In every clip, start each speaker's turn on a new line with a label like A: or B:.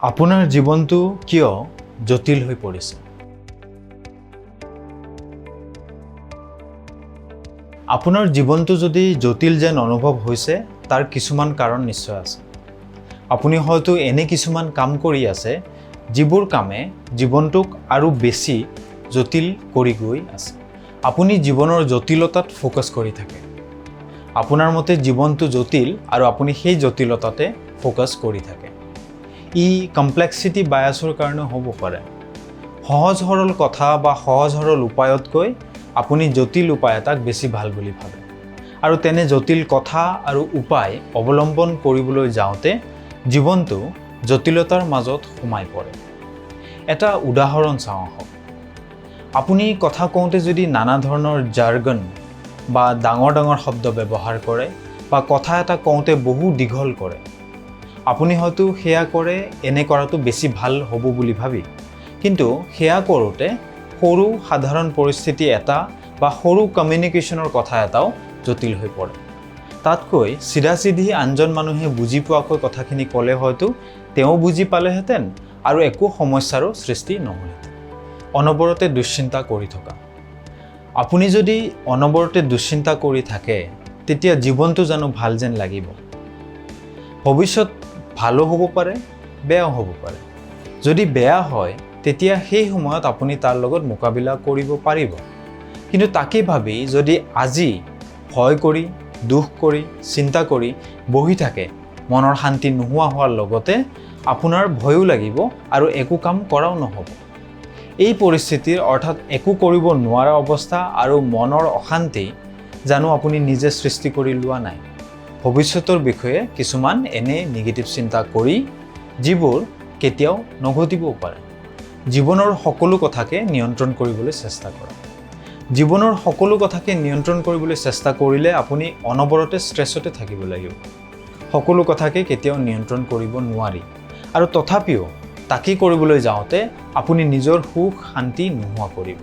A: আপোনাৰ জীৱনটো কিয় জটিল হৈ পৰিছে? আপোনাৰ জীৱনটো যদি জটিল যেন অনুভৱ হৈছে, তাৰ কিছুমান কাৰণ নিশ্চয় আছে। আপুনি হয়তো এনে কিছুমান কাম কৰি আছে, যিবোৰ কামে জীৱনটোক আৰু বেছি জটিল কৰি গৈ আছে। আপুনি জীৱনৰ জটিলতাত ফ'কাছ কৰি থাকে। আপোনাৰ মতে জীৱনটো জটিল আৰু আপুনি সেই জটিলতাতে ফ'কাছ কৰি থাকে। ই কমপ্লেক্সিটি বায়াছৰ কাৰণে হ'ব পাৰে। সহজ সৰল কথা বা সহজ সৰল উপায়তকৈ আপুনি জটিল উপায় এটাক বেছি ভাল বুলি ভাবে। আৰু তেনে জটিল কথা আৰু উপায় অৱলম্বন কৰিবলৈ যাওঁতে জীৱনটো জটিলতাৰ মাজত সোমাই পৰে। এটা উদাহৰণ চাওঁ আহক। আপুনি কথা কওঁতে যদি নানা ধৰণৰ জাৰ্গন বা ডাঙৰ ডাঙৰ শব্দ ব্যৱহাৰ কৰে বা কথা এটা কওঁতে বহু দীঘল কৰে, আপুনি হয়তো সেয়া কৰে এনে কৰাটো বেছি ভাল হ'ব বুলি ভাবি, কিন্তু সেয়া কৰোঁতে সৰু সাধাৰণ পৰিস্থিতি এটা বা সৰু কমিউনিকেশ্যনৰ কথা এটাও জটিল হৈ পৰে। তাতকৈ চিধা আনজন মানুহে বুজি পোৱাকৈ কথাখিনি ক'লে হয়তো তেওঁ বুজি পালেহেঁতেন আৰু একো সমস্যাৰো সৃষ্টি নহ'লহেঁতেন। অনবৰতে দুশ্চিন্তা কৰি থকা। আপুনি যদি অনবৰতে দুশ্চিন্তা কৰি থাকে, তেতিয়া জীৱনটো জানো ভাল যেন লাগিব? ভৱিষ্যত ভালো হ'ব পাৰে, বেয়াও হ'ব পাৰে। যদি বেয়া হয়, তেতিয়া সেই সময়ত আপুনি তাৰ লগত মোকাবিলা কৰিব পাৰিব। কিন্তু তাকে ভাবি যদি আজি ভয় কৰি, দুখ কৰি, চিন্তা কৰি বহি থাকে, মনৰ শান্তি নোহোৱা হোৱাৰ লগতে আপোনাৰ ভয়ো লাগিব আৰু একো কাম কৰাও নহ'ব। এই পৰিস্থিতিৰ অৰ্থাৎ একো কৰিব নোৱাৰা অৱস্থা আৰু মনৰ অশান্তি জানো আপুনি নিজে সৃষ্টি কৰি লোৱা নাই? ভৱিষ্যতৰ বিষয়ে কিছুমান এনে নিগেটিভ চিন্তা কৰি, যিবোৰ কেতিয়াও নঘটিবও পাৰে। জীৱনৰ সকলো কথাকে নিয়ন্ত্ৰণ কৰিবলৈ চেষ্টা কৰা। জীৱনৰ সকলো কথাকে নিয়ন্ত্ৰণ কৰিবলৈ চেষ্টা কৰিলে আপুনি অনবৰতে ষ্ট্ৰেছতে থাকিব লাগিব। সকলো কথাকে কেতিয়াও নিয়ন্ত্ৰণ কৰিব নোৱাৰি। আৰু তথাপিও তাকে কৰিবলৈ যাওঁতে আপুনি নিজৰ সুখ শান্তি নোহোৱা কৰিব।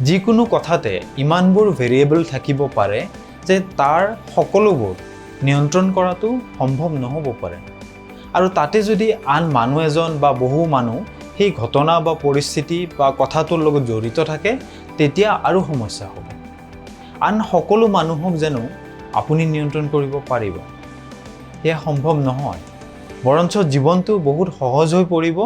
A: যিকোনো কথাতে ইমানবোৰ ভেৰিয়েবল থাকিব পাৰে যে তাৰ সকলোবোৰ নিয়ন্ত্ৰণ কৰাটো সম্ভৱ নহ'ব পাৰে। আৰু তাতে যদি আন মানুহ এজন বা বহু মানুহ সেই ঘটনা বা পৰিস্থিতি বা কথাটোৰ লগত জড়িত থাকে, তেতিয়া আৰু সমস্যা হ'ব। আন সকলো মানুহক জানো আপুনি নিয়ন্ত্ৰণ কৰিব পাৰিব? সেয়া সম্ভৱ নহয়। বৰঞ্চ জীৱনটো বহুত সহজ হৈ পৰিব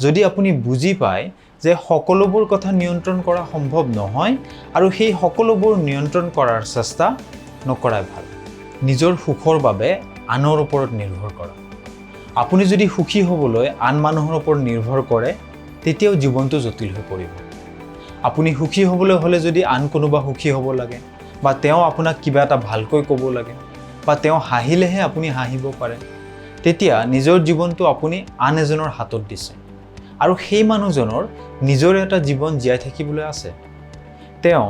A: যদি আপুনি বুজি পায় যে সকলোবোৰ কথা নিয়ন্ত্ৰণ কৰা সম্ভৱ নহয় আৰু সেই সকলোবোৰ নিয়ন্ত্ৰণ কৰাৰ চেষ্টা নকৰাই ভাল। নিজৰ সুখৰ বাবে আনৰ ওপৰত নিৰ্ভৰ কৰা। আপুনি যদি সুখী হ'বলৈ আন মানুহৰ ওপৰত নিৰ্ভৰ কৰে, তেতিয়াও জীৱনটো জটিল হৈ পৰিব। আপুনি সুখী হ'বলৈ হ'লে যদি আন কোনোবা সুখী হ'ব লাগে বা তেওঁ আপোনাক কিবা এটা ভালকৈ ক'ব লাগে বা তেওঁ হাঁহিলেহে আপুনি হাঁহিব পাৰে, তেতিয়া নিজৰ জীৱনটো আপুনি আন এজনৰ হাতত দিছে। আৰু সেই মানুহজনৰ নিজৰ এটা জীৱন জীয়াই থাকিবলৈ আছে। তেওঁ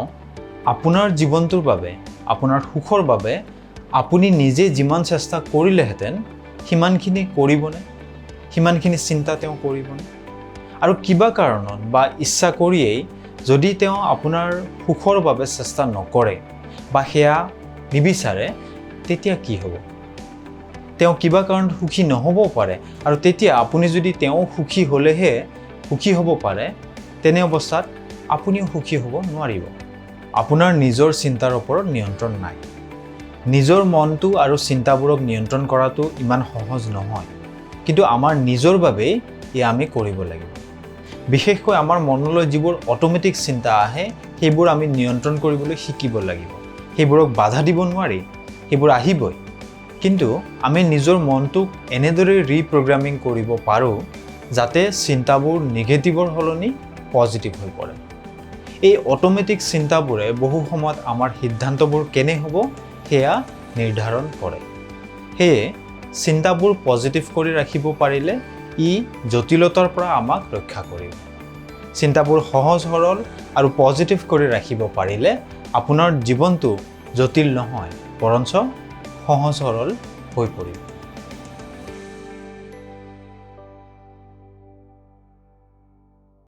A: আপোনাৰ জীৱনটোৰ বাবে, আপোনাৰ সুখৰ বাবে আপুনি নিজে যিমান চেষ্টা কৰিলেহেঁতেন, সিমানখিনি কৰিবনে? সিমানখিনি চিন্তা তেওঁ কৰিবনে? আৰু কিবা কাৰণত বা ইচ্ছা কৰিয়েই যদি তেওঁ আপোনাৰ সুখৰ বাবে চেষ্টা নকৰে বা সেয়া নিবিচাৰে, তেতিয়া কি হ'ব? তেওঁ কিবা কাৰণত সুখী নহ'বও পাৰে আৰু তেতিয়া আপুনি যদি তেওঁ সুখী হ'লেহে সুখী হ'ব পাৰে, তেনে অৱস্থাত আপুনিও সুখী হ'ব নোৱাৰিব। আপোনাৰ নিজৰ চিন্তাৰ ওপৰত নিয়ন্ত্ৰণ নাই। নিজৰ মনটো আৰু চিন্তাবোৰক নিয়ন্ত্ৰণ কৰাটো ইমান সহজ নহয়, কিন্তু আমাৰ নিজৰ বাবেই এয়া আমি কৰিব লাগিব। বিশেষকৈ আমাৰ মনলৈ যিবোৰ অট'মেটিক চিন্তা আহে, সেইবোৰ আমি নিয়ন্ত্ৰণ কৰিবলৈ শিকিব লাগিব। সেইবোৰক বাধা দিব নোৱাৰি, সেইবোৰ আহিবই। কিন্তু আমি নিজৰ মনটোক এনেদৰে ৰিপ্ৰগ্ৰামিং কৰিব পাৰোঁ যাতে চিন্তাবোৰ নিগেটিভৰ সলনি পজিটিভ হৈ পৰে। এই অট'মেটিক চিন্তাবোৰে বহু সময়ত আমাৰ সিদ্ধান্তবোৰ কেনে হ'ব সেয়া নিৰ্ধাৰণ কৰে। সেয়ে চিন্তাবোৰ পজিটিভ কৰি ৰাখিব পাৰিলে ই জটিলতাৰ পৰা আমাক ৰক্ষা কৰিব। চিন্তাবোৰ সহজ সৰল আৰু পজিটিভ কৰি ৰাখিব পাৰিলে আপোনাৰ জীৱনটো জটিল নহয়, বৰঞ্চ সহজ সৰল হৈ পৰিব।